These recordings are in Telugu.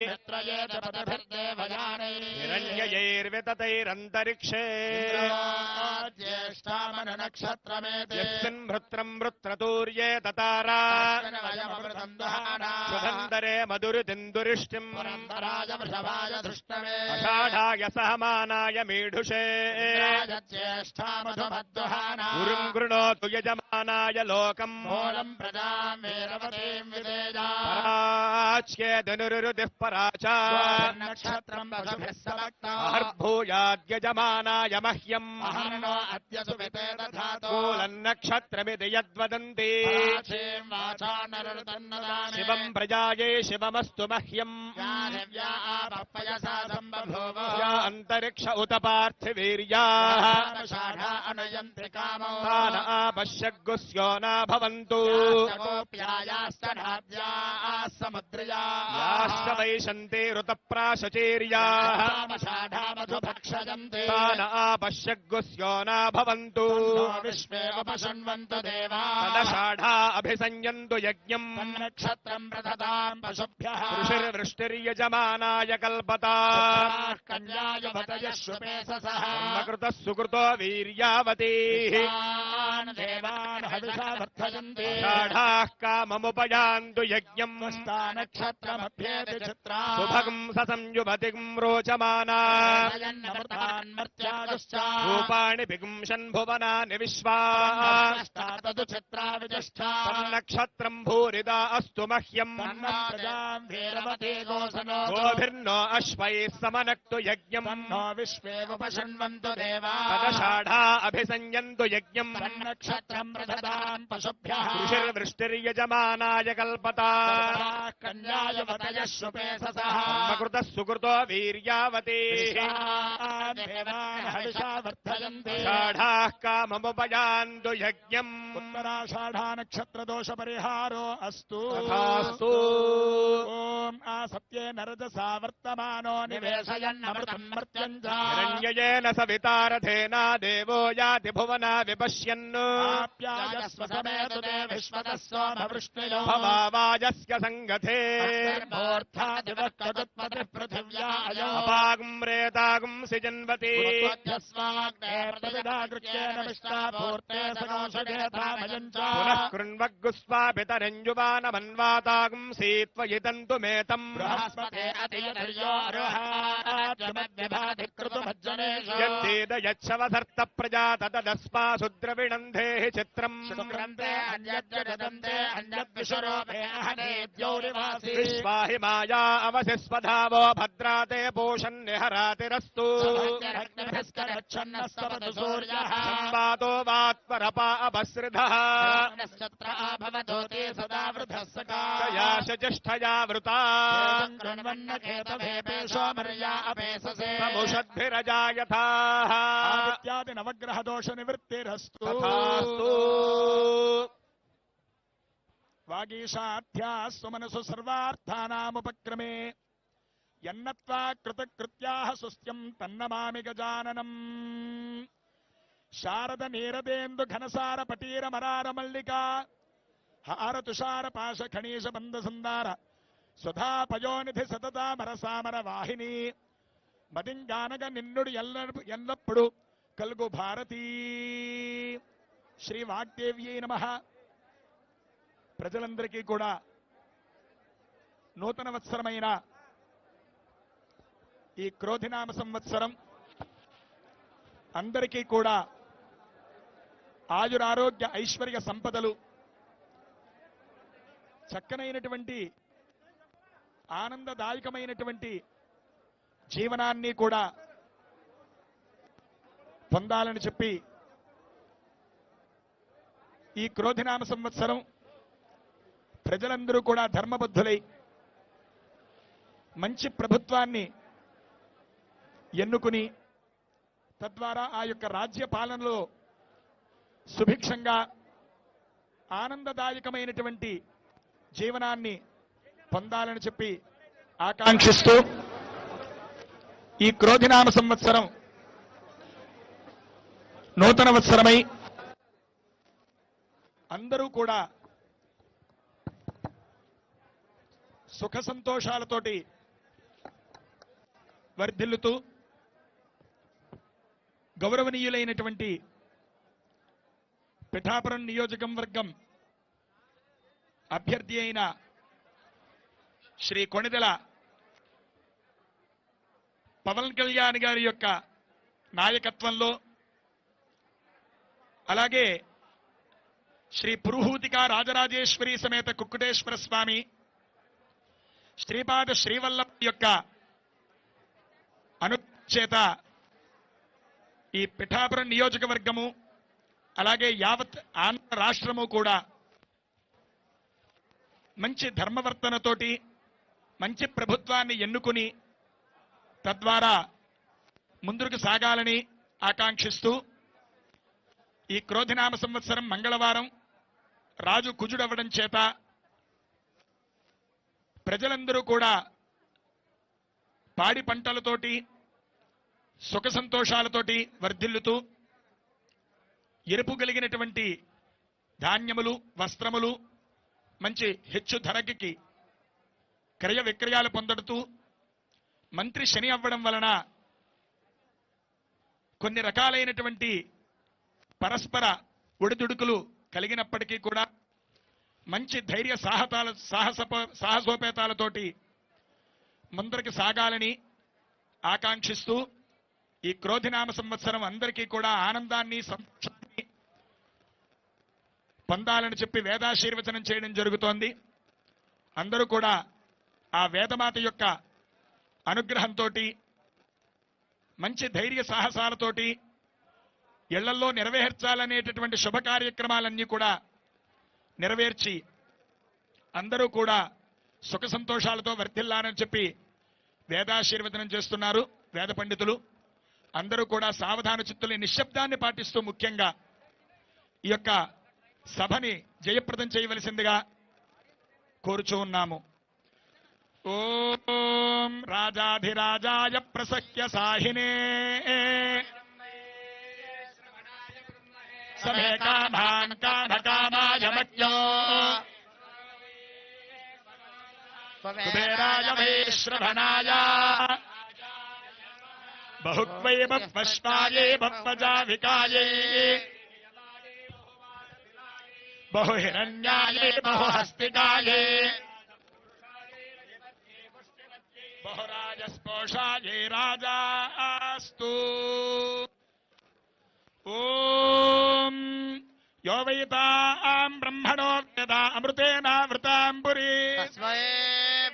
हिरण्ययैर्विततैरन्तरिक्षे यस्मिन् भृत्रम् वृत्रतूर्ये ततारा शुभन्दरे मधुरितिन्दुरिष्टिम् अषाढाय सहमानाय मीढुषे गुरुम् गृणोतु यजमानाय लोकम् पराच्येदनुरुदिः पराचा अहर्भूयाद्यजमानाय मह्यम् कूलन्नक्षत्रमिति यद्वदन्ति शिवम् प्रजाये शिवमस्तु मह्यम् या अन्तरिक्ष उत पार्थिवीर्याः तान आपश्यग्गुस्यो न भवन्तु याश्च वैशन्ति ऋतप्राशचीर्याः तान आपश्यग्गुस्यो न भवन्तु तदषाढा अभिसंयन्तु यज्ञम् नक्षत्रम् प्रददाम् पशुभ्यः ऋषिर्वृष्टिर्यजमानाय कल्पता कृतः सुकृतो वीर्यावतीः षाढाः काममुपयान्तु यज्ञम् सुभगम् ससंयुभतिम् रोचमाना रूपाणि विगुंशन् भुवनानि विश्वा तन्नक्षत्रम् भूरिदा अस्तु मह्यम् गोभिर्नो अश्वैः समनक्तु यज्ञम् विश्वेवपशृण्वन्तु देवा तदषाढा अभिसंयन्तु यज्ञम् नक्षत्रम् प्रददाम् पशुभ्यः ऋषिर्वृष्टिर्यजमानाय कल्पता कन्यायुवतयः शुपेससः कृतः सुकृतो वीर्यावतीः षाढाः काममुपयान्तु यज्ञम् उत्तराषाढा नक्षत्र दोष परिहारो अस्तु तथास्तु ओम आसत्येन रजसा वर्तमानो निवेशयन्नमृतम् मर्त्यम् च हिरण्ययेन सवितारथेना देवो याति भुवना विपश्यन् आप्यायस्व समेतु ते विश्वतः सोमवृष्टिलो भवावाजस्य सङ्गथे मूर्धादिवः कदुत्पतिः पृथिव्या अयो अपागुम् रेतागुम् सिजन्वती पुनः कृण्वग्गुस्वापितरञ्जुवानमन्वातागुम् सीत्वयितन्तु मेतम् यद्देद यच्छवधर्त प्रजा तदस्मासु द्रविणन्धेः चित्रम् विश्वाहि माया अवसिस्वधावो भद्राते पोषन्निहरातिरस्तु संवादो वात्परपा अपसृधः कयाशजिष्ठया वृता समुषद्भिरजायथाः इत्यादि नवग्रह दोष निवृत्तिरस्तु वागीशाध्याः सुमनसु सर्वार्थानामुपक्रमे यन्नत्वा कृतकृत्याः सुस्त्यम् तन्नमामि गजाननम् शारद नीरदेन्दु घनसार पटीर मरार मल्लिका हार तुषार पाश खणीश बंद सुंदार सुधा पयोनिधि सतता मरसामर वाहिनी మదింగానగ నిన్నుడు ఎల్లప్పుడు కలుగు భారతీ శ్రీ వాగ్దేవ్యై నమః. ప్రజలందరికీ కూడా నూతన వత్సరమైన ఈ క్రోధినామ సంవత్సరం అందరికీ కూడా ఆయురారోగ్య ఐశ్వర్య సంపదలు చక్కనైనటువంటి ఆనందదాయకమైనటువంటి జీవనాన్ని కూడా పొందాలని చెప్పి ఈ క్రోధినామ సంవత్సరం ప్రజలందరూ కూడా ధర్మబద్ధులై మంచి ప్రభుత్వాన్ని ఎన్నుకుని తద్వారా ఆ యొక్క రాజ్య పాలనలో సుభిక్షంగా ఆనందదాయకమైనటువంటి జీవనాన్ని పొందాలని చెప్పి ఆకాంక్షిస్తూ ఈ క్రోధినామ సంవత్సరం నూతన వత్సరమై అందరూ కూడా సుఖ సంతోషాలతోటి వర్ధిల్లుతూ గౌరవనీయులైనటువంటి పిఠాపురం నియోజకవర్గం అభ్యర్థి అయిన శ్రీ కొణిదెల పవన్ కళ్యాణ్ గారి యొక్క నాయకత్వంలో, అలాగే శ్రీ పురుహూతిక రాజరాజేశ్వరి సమేత కుక్కుటేశ్వర స్వామి శ్రీపాద శ్రీవల్లభ యొక్క అనుచేత ఈ పిఠాపురం నియోజకవర్గము అలాగే యావత్ ఆంధ్ర రాష్ట్రము కూడా మంచి ధర్మవర్తనతోటి మంచి ప్రభుత్వాన్ని ఎన్నుకుని తద్వారా ముందుకు సాగాలని ఆకాంక్షిస్తూ ఈ క్రోధినామ సంవత్సరం మంగళవారం రాజు కుజుడవ్వడం చేత ప్రజలందరూ కూడా పాడి పంటలతోటి సుఖ సంతోషాలతోటి వర్ధిల్లుతూ ఎరుపు కలిగినటువంటి ధాన్యములు వస్త్రములు మంచి హెచ్చు ధరకి క్రయ విక్రయాలు పొందడుతూ మంత్రి శని అవ్వడం వలన కొన్ని రకాలైనటువంటి పరస్పర ఒడిదుడుకులు కలిగినప్పటికీ కూడా మంచి ధైర్య సాహసోపేతాలతోటి ముందరికి సాగాలని ఆకాంక్షిస్తూ ఈ క్రోధినామ సంవత్సరం అందరికీ కూడా ఆనందాన్ని సంతోషాన్ని పొందాలని చెప్పి వేదాశీర్వచనం చేయడం జరుగుతోంది. అందరూ కూడా ఆ వేదమాత యొక్క అనుగ్రహంతో మంచి ధైర్య సాహసాలతోటి ఇళ్లల్లో నెరవేర్చాలనేటటువంటి శుభ కార్యక్రమాలన్నీ కూడా నెరవేర్చి అందరూ కూడా సుఖ సంతోషాలతో వర్ధిల్లాలని చెప్పి వేదాశీర్వచనం చేస్తున్నారు వేద పండితులు. అందరూ కూడా సావధాన చిత్తుల నిశ్శబ్దాన్ని పాటిస్తూ ముఖ్యంగా ఈ యొక్క సభని జయప్రదం చేయవలసిందిగా కోరుచూ ఉన్నాము. ఓం రాజాధిరాజాయ ప్రసహ్య సాహినే సమే కామాన్ కామకామాయ మజ్ఞో కుబేరాయ వైశ్రవణాయ బహుక్వై బహ్వశ్వాయే బహ్వజావికాయే బహుహిరణ్యాయే బహుహస్తికాయే బహురాజస్పోషాయే రాజాస్తు. ఓం యో వైతాం బ్రహ్మణో వేదా అమృతేనావృతాం పురీ తస్మై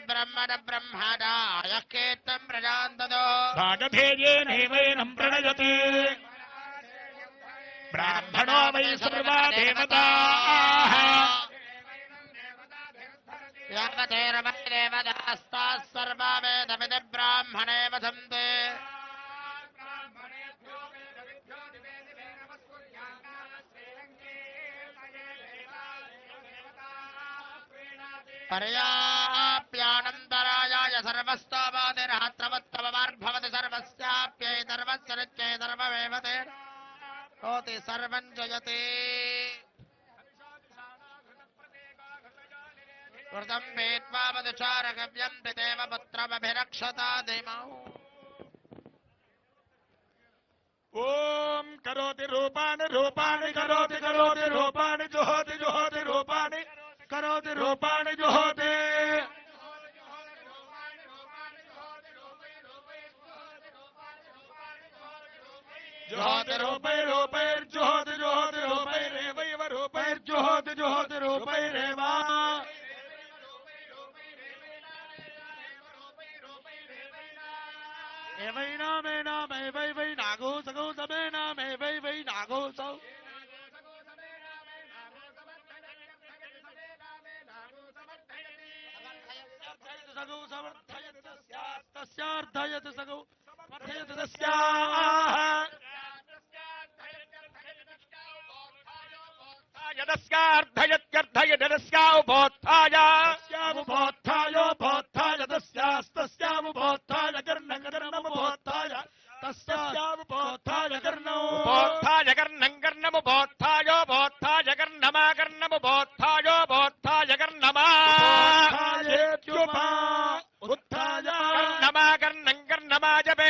బ్రహ్మణ బ్రహ్మణాయ కీర్తం ప్రజాంతదో భాగధేయేనైవైనం ప్రణయతే బ్రాహ్మణో వై సర్వా దేవతాః దేవతాస్తాః సర్వా వేదవిది బ్రాహ్మణే వదంతే పర్యాప్యానంతరాయాయ సర్వస్తోమాదిర్హత్రవత్తమమార్భవతి సర్వస్యాప్యై సర్వస్య నిత్యై సర్వమేవ తేనోతి సర్వం జయతే. కృతం వేత్వా మధుచారగవ్యం పిదేవ పుత్రమభిరక్షతా దిమౌ. ఓం కరోతి రూపాణి రూపాణి కరోతి కరోతి రూపాణి జుహోతి జుహోతి రూపాణి కరోతి రూపాణి జుహోతి జుహోతి రూపై రూపైర్జుహోతి జుహోతి రూపైరేవైవ రూపైర్జుహోతి జుహోతి రూపైరేవా ఏవైనా మేనా మే వై వై నాగో సగో సమేనా మే వై వై నాగో సౌ సగో సమర్థయత్ తస్యార్థయత్ సగో వర్ధయత్ తస్యాః యదస్యార్థయత్యర్థయదస్యాఉపోత్థాయ తస్యాముపోత్థాయోపోత్థాయ తస్యాస్తస్యాముపోత్థాయ కర్ణగర్ణముపోత్థాయ తస్యాముపోత్థాయ కర్ణౌ బోత్థాయ కర్ణం కర్ణముపోత్థాయోపోత్థాయ కర్ణమాకర్ణముపోత్థాయోపోత్థాయ కర్ణమా ఉత్థాయేత్యుపా ఉత్థాయ కర్ణమాకర్ణం కర్ణమాజపే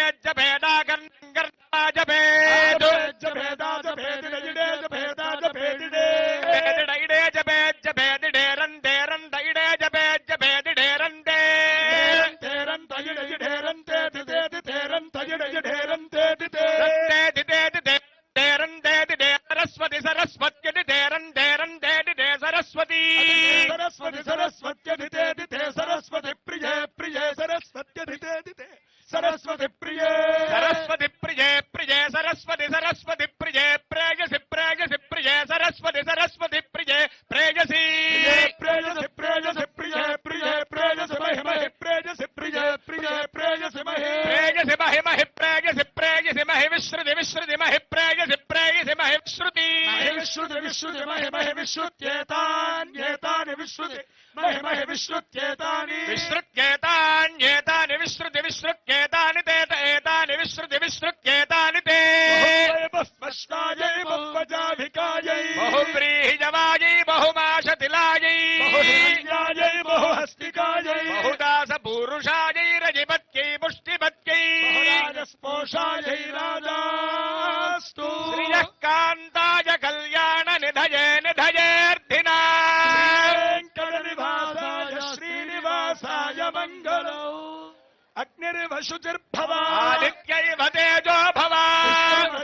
సరస్వత్యదితే సరస్వతి ప్రియే సరస్వతి ప్రియే ప్రియే సరస్వతి సరస్వతి ప్రియే ప్రేయసి ప్రేయసి ప్రియే సరస్వతి సరస్వతి ప్రియే ప్రేయసి ప్రేయసి ప్రేయసి ప్రియే ప్రియే ప్రేయసి మహిమహి ప్రేయసి ప్రియే ప్రియే ప్రేయసి మహి ప్రేయసి మహిమహి ప్రేయసి ప్రేయసి మహి విశ్రుతి విశ్రుతి మహి ప్రేయసి ప్రేయసి మహి విశ్రుతి విశ్రుతి విశ్రుతి మహిమహి విశ్రుత్యేతాన్యేతాని విశ్రుతి మహిమహి విశ్రుత్యేతాని విశ్రుత్యేతాన్యేతాని విశ్రుతి విశ్రుత్యేతాని తేత ఏతాని విశ్రుతి విశ్రుత్యేతాని తే బహుస్పష్టాయై బహువజాభికాయై బహువ్రీహిజవాయై బహుమాశతిలాయై బహుహిరణ్యాయై బహుహస్తికాయై బహుదాస పూరుషాయై రజిపత్యై పుష్టిపత్యై బహురాజస్పోషాయై రాజాస్తు శ్రియః కాంతాయ కళ్యాణ నిధయే నిధయేర్థినా వెంకటనివాసాయ శ్రీనివాసాయ మంగళం అగ్నిర్వశుచిర్భవ ఆదిత్యైవ తేజో భవ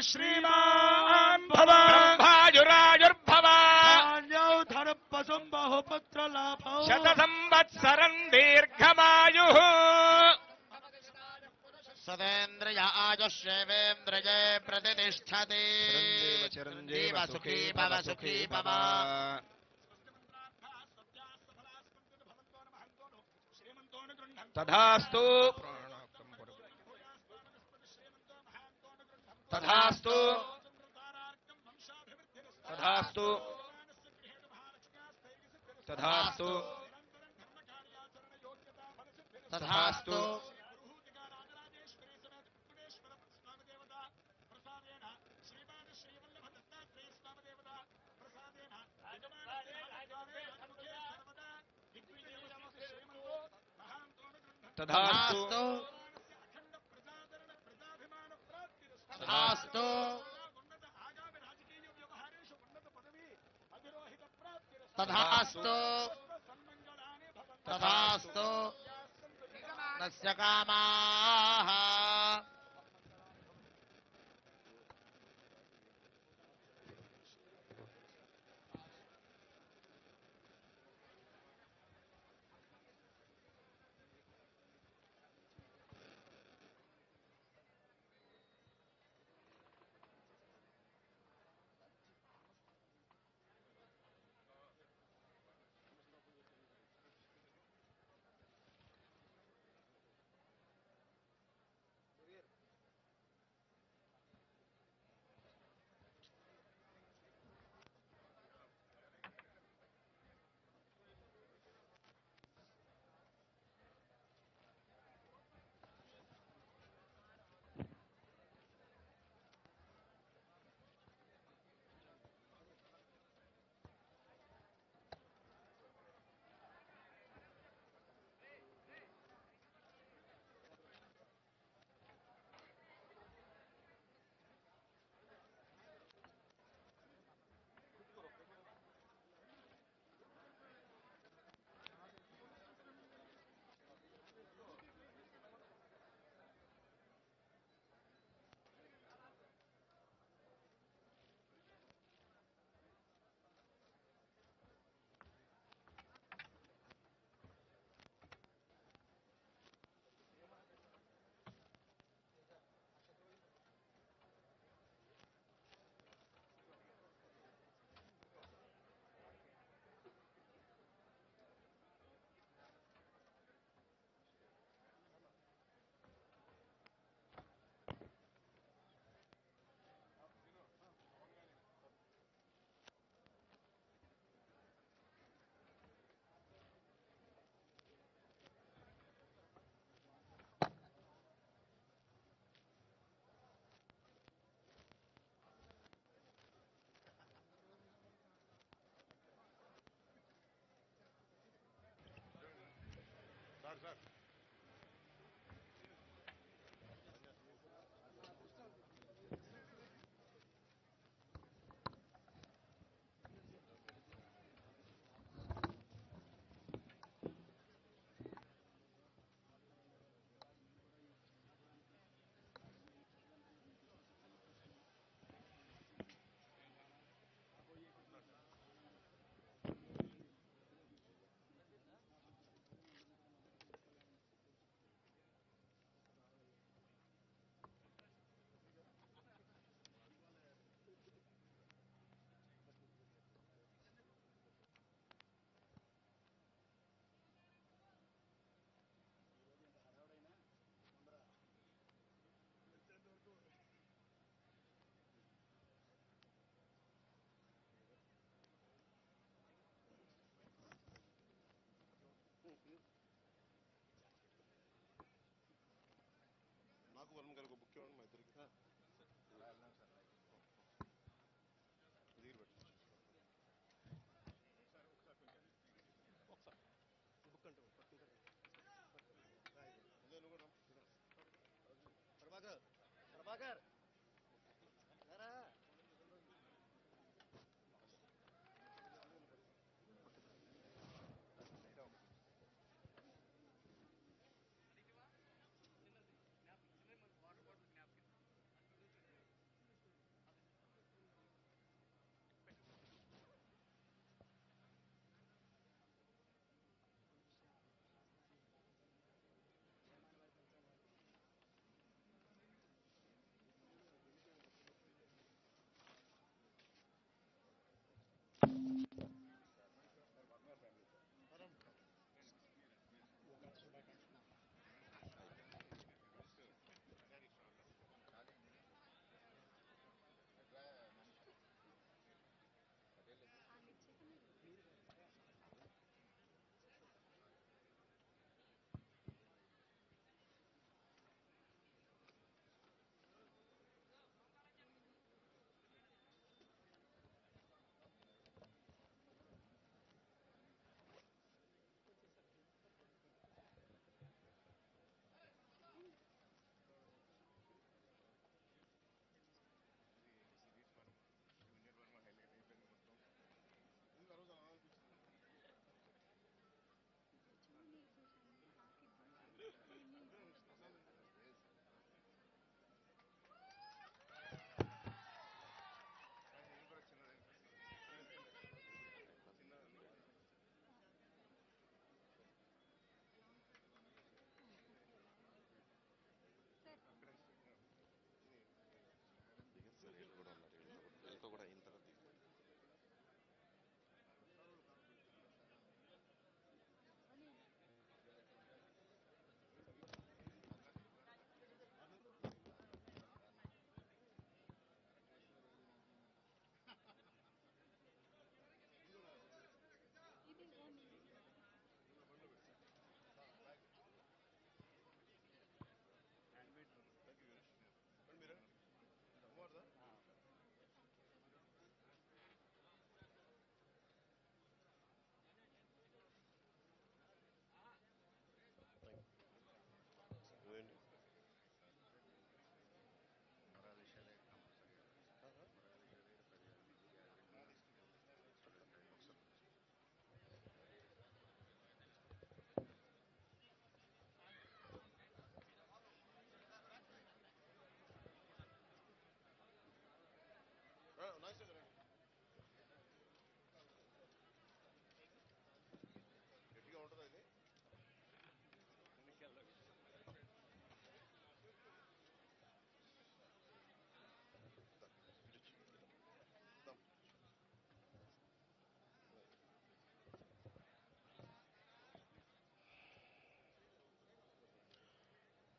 శ్రీమాన్ భవ బ్రహ్మాయురాయుర్భవ ధనపసం బహుపుత్ర లాభం శత సంవత్సరం దీర్ఘమాయుః సదేంద్రియ ఆయుష్యేవేంద్రియే ప్రతిష్టతి చిరంజీవ సుఖీ భవ సుఖీ భవ తథాస్తు తథాస్తు తథాస్తు తథాస్తు తథాస్తు తథాస్తు తథాస్తు తథాస్తు తథాస్తు తస్య కామాః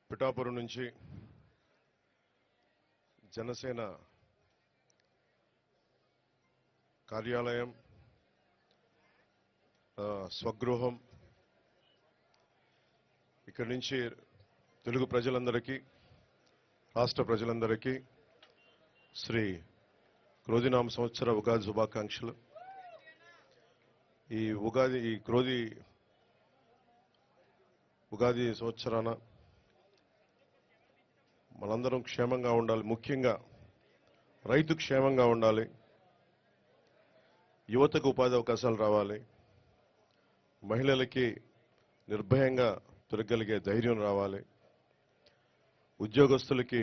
పిఠాపురం నుంచి జనసేన కార్యాలయం, స్వగృహం, ఇక్కడి నుంచి తెలుగు ప్రజలందరికీ, రాష్ట్ర ప్రజలందరికీ శ్రీ క్రోధినామ సంవత్సర ఉగాది శుభాకాంక్షలు. ఈ ఉగాది సంవత్సరాన మనందరం క్షేమంగా ఉండాలి. ముఖ్యంగా రైతు క్షేమంగా ఉండాలి. యువతకు ఉపాధి అవకాశాలు రావాలి. మహిళలకి నిర్భయంగా తిరగలిగే ధైర్యం రావాలి. ఉద్యోగస్తులకి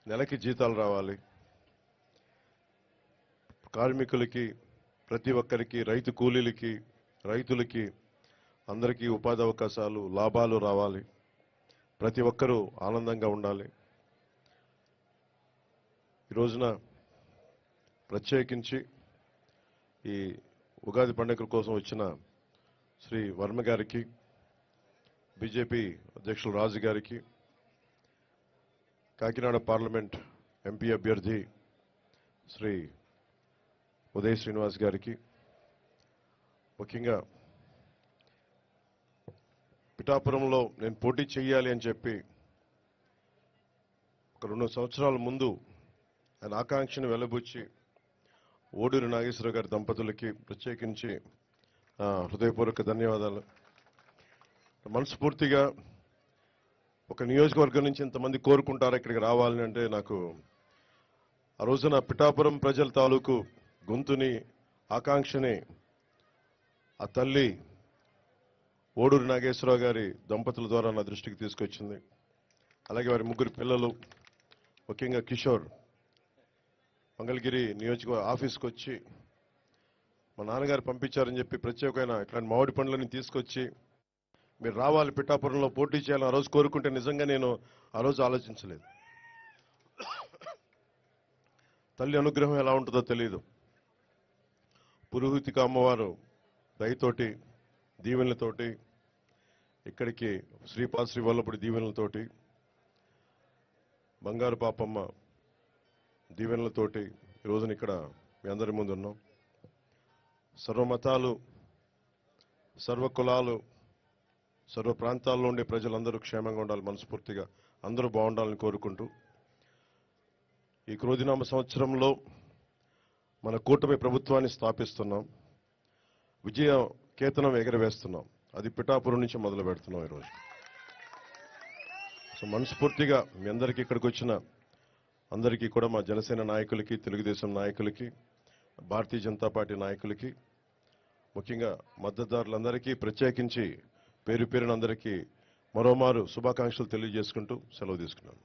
నెలకి జీతాలు రావాలి. కార్మికులకి, ప్రతి ఒక్కరికి, రైతు కూలీలకి, రైతులకి అందరికీ ఉపాధి అవకాశాలు, లాభాలు రావాలి. ప్రతి ఒక్కరూ ఆనందంగా ఉండాలి. ఈ రోజున ప్రత్యేకించి ఈ ఉగాది పండుగ కోసం వచ్చిన శ్రీ వర్మ గారికి, బీజేపీ అధ్యక్షులు రాజు గారికి, కాకినాడ పార్లమెంట్ ఎంపీ అభ్యర్థి శ్రీ ఉదయ్ శ్రీనివాస్ గారికి, ముఖ్యంగా పిఠాపురంలో నేను పోటీ చేయాలి అని చెప్పి ఒక 2 సంవత్సరాల ముందు ఆయన ఆకాంక్షను వెలబుచ్చి ఓడూరి నాగేశ్వర గారి దంపతులకి ప్రత్యేకించి హృదయపూర్వక ధన్యవాదాలు. మనస్ఫూర్తిగా ఒక నియోజకవర్గం నుంచి ఇంతమంది కోరుకుంటారు ఇక్కడికి రావాలని అంటే నాకు ఆ రోజున పిఠాపురం ప్రజల తాలూకు గొంతుని ఆకాంక్షని ఆ తల్లి ఓడూరి నాగేశ్వరరావు గారి దంపతుల ద్వారా నా దృష్టికి తీసుకొచ్చింది. అలాగే వారి ముగ్గురు పిల్లలు, ముఖ్యంగా కిషోర్ మంగళగిరి నియోజకవర్గ ఆఫీస్కి వచ్చి మా నాన్నగారు పంపించారని చెప్పి ప్రత్యేకమైన ఇట్లాంటి మామిడి పండ్లని తీసుకొచ్చి మీరు రావాలి పిఠాపురంలో పోటీ చేయాలని ఆ రోజు కోరుకుంటే నిజంగా నేను ఆ రోజు ఆలోచించలేదు. తల్లి అనుగ్రహం ఎలా ఉంటుందో తెలియదు. పురోహితిక అమ్మవారు దయతోటి దీవెనలతోటి ఇక్కడికి శ్రీపాద శ్రీవల్లభుడి దీవెనలతోటి బంగారు పాపమ్మ దీవెనలతోటి ఈ రోజున ఇక్కడ మీ అందరి ముందు ఉన్నాం. సర్వమతాలు, సర్వ కులాలు, సర్వ ప్రాంతాల్లో ఉండే ప్రజలందరూ క్షేమంగా ఉండాలి, మనస్ఫూర్తిగా అందరూ బాగుండాలని కోరుకుంటూ ఈ క్రోధినామ సంవత్సరంలో మన కూటమి ప్రభుత్వాన్ని స్థాపిస్తున్నాం. విజయ కేతనం ఎగరవేస్తున్నాం. అది పిఠాపురం నుంచి మొదలు పెడుతున్నాం ఈరోజు. సో మనస్ఫూర్తిగా మీ అందరికీ ఇక్కడికి వచ్చిన అందరికీ కూడా మా జనసేన నాయకులకి, తెలుగుదేశం నాయకులకి, భారతీయ జనతా పార్టీ నాయకులకి, ముఖ్యంగా మద్దతుదారులందరికీ ప్రత్యేకించి పేరు పేరున అందరికీ మరోమారు శుభాకాంక్షలు తెలియజేసుకుంటూ సెలవు తీసుకున్నాను.